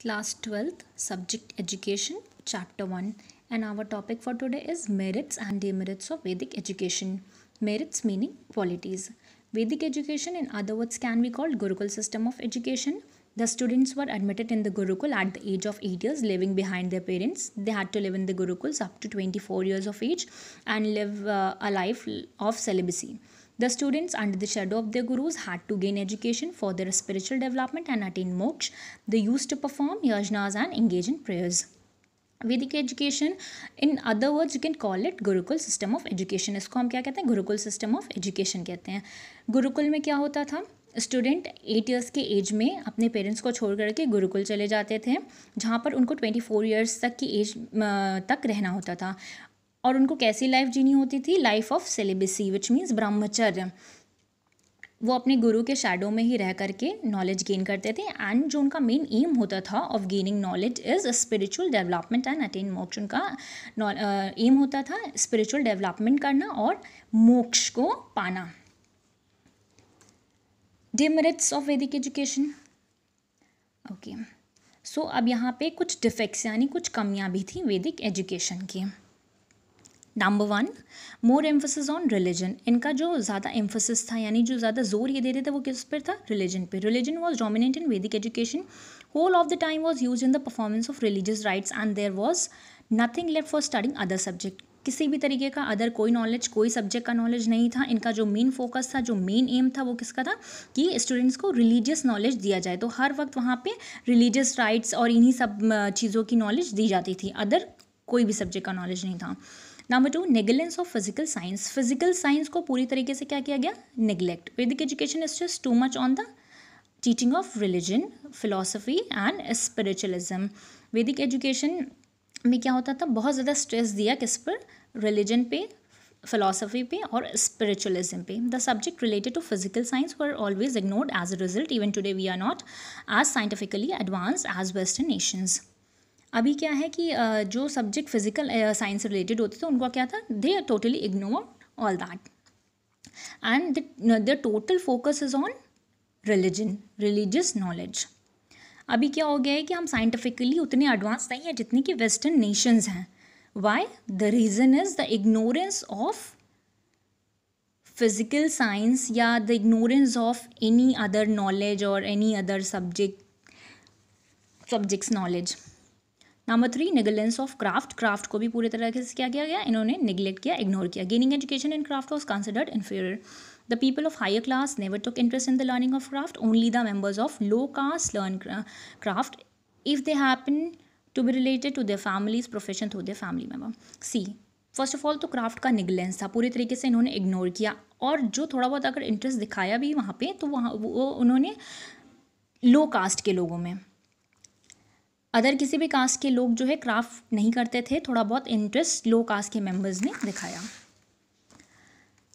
Class 12th, Subject Education, Chapter 1, and our topic for today is merits and demerits of Vedic education. Merits meaning qualities. Vedic education, in other words, can be called Gurukul system of education. The students were admitted in the Gurukul at the age of 8 years, living behind their parents. They had to live in the Gurukuls up to 24 years of age and live a life of celibacy. The students, under the shadow of their gurus, had to gain education for their spiritual development and attain moksha. They used to perform yajnas and engage in prayers. Vedic education, in other words, you can call it Gurukul system of education. इसको हम क्या कहते हैं? Gurukul system of education कहते हैं. गुरुकुल में क्या होता था? स्टूडेंट 8 ईयर्स के एज में अपने पेरेंट्स को छोड़ करके गुरुकुल चले जाते थे, जहाँ पर उनको 24 ईयर्स तक की एज तक रहना होता था. और उनको कैसी लाइफ जीनी होती थी? Life of celibacy, which means ब्रह्मचर्य. वो अपने गुरु के शैडो में ही रह करके नॉलेज गेन करते थे. एंड जो उनका मेन एम होता था of gaining knowledge is spiritual development and attain मोक्ष. उनका एम होता था स्पिरिचुअल डेवलपमेंट करना और मोक्ष को पाना. Demerits of Vedic education. Okay, सो अब यहाँ पे कुछ डिफेक्ट्स यानी कुछ कमियाँ भी थी वैदिक एजुकेशन की. Number 1, more emphasis on religion. इनका जो ज़्यादा एम्फोसिस था यानी जो ज़्यादा जोर ये देते थे वो किस पर था? रिलीजन पे. Religion was dominant in Vedic education. Whole of the time was use in the performance of religious rites and there was nothing left for studying other subject. किसी भी तरीके का अदर कोई नॉलेज, कोई सब्जेक्ट का नॉलेज नहीं था. इनका जो मेन फोकस था, जो मेन एम था वो किसका था? कि स्टूडेंट्स को रिलीजियस नॉलेज दिया जाए. तो हर वक्त वहाँ पे रिलीजियस राइट्स और इन्हीं सब चीज़ों की नॉलेज दी जाती थी. अदर कोई भी सब्जेक्ट का नॉलेज नहीं था. Number 2, negligence of physical science. Physical science को पूरी तरीके से क्या किया गया? Neglect. Vedic education is just too much on the teaching of religion, philosophy and spiritualism. Vedic education में क्या होता था? बहुत ज़्यादा स्ट्रेस दिया किस पर? रिलीजन पे, फिलोसफी पे और स्पिरिचुअलिज्म पे. The subject related to physical science were always ignored. As a result even today we are not as scientifically advanced as western nations. अभी क्या है कि जो सब्जेक्ट फिजिकल साइंस से रिलेटेड होते थे उनको क्या था? They totally ignore all that and the total focus is on religion, religious knowledge. अभी क्या हो गया है कि हम साइंटिफिकली उतने एडवांस नहीं है जितनी कि वेस्टर्न नेशंस हैं. Why? The reason is the ignorance of physical science या the ignorance of any other knowledge और any other subjects knowledge. Number 3, negligence of craft. Craft को भी पूरी तरह से क्या किया गया? इन्होंने निगलेक्ट किया, इग्नोर किया. Gaining education in craft was considered inferior. The people of higher class never took interest in the learning of craft. Only the members of low caste learn craft if they happen to be related to their families profession through their family member. See, first of all तो craft का negligence था, पूरी तरीके से इन्होंने ignore किया. और जो थोड़ा बहुत अगर इंटरेस्ट दिखाया भी वहाँ पे तो वहाँ वो उन्होंने लो कास्ट के लोगों में, अदर किसी भी कास्ट के लोग जो है क्राफ्ट नहीं करते थे. थोड़ा बहुत इंटरेस्ट लो कास्ट के मेंबर्स ने दिखाया.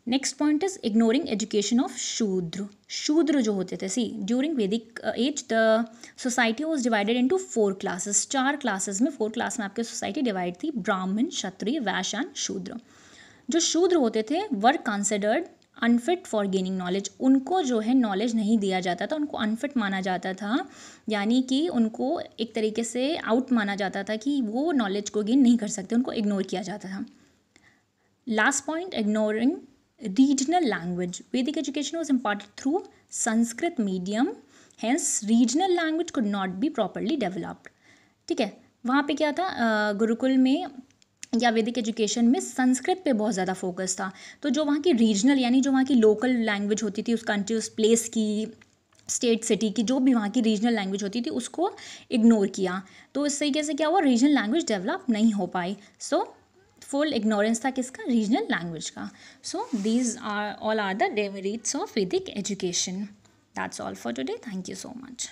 Next point is ignoring education of Shudra. Shudra जो होते थे, see during Vedic age the society was divided into 4 classes. 4 classes में, 4 क्लास में आपकी सोसाइटी डिवाइड थी. ब्राह्मण, क्षत्रिय, वैश्य एंड शूद्र. जो शूद्र होते थे were considered unfit for gaining knowledge. उनको जो है नॉलेज नहीं दिया जाता था, उनको अनफिट माना जाता था. यानी कि उनको एक तरीके से आउट माना जाता था कि वो नॉलेज को गेन नहीं कर सकते, उनको इग्नोर किया जाता था. Last point, ignoring regional language. Vedic education was imparted through Sanskrit medium, hence regional language could not be properly developed. ठीक है, वहाँ पे क्या था? गुरुकुल में या वैदिक एजुकेशन में संस्कृत पे बहुत ज़्यादा फोकस था. तो जो वहाँ की रीजनल यानी जो वहाँ की लोकल लैंग्वेज होती थी, उस कंट्री, उस प्लेस की, स्टेट, सिटी की जो भी वहाँ की रीजनल लैंग्वेज होती थी उसको इग्नोर किया. तो इस तरीके से क्या हुआ? रीजनल लैंग्वेज डेवलप नहीं हो पाई. सो फुल इग्नोरेंस था किसका? रीजनल लैंग्वेज का. So these are all are the demerits of Vedic education. That's all for today. Thank you so much.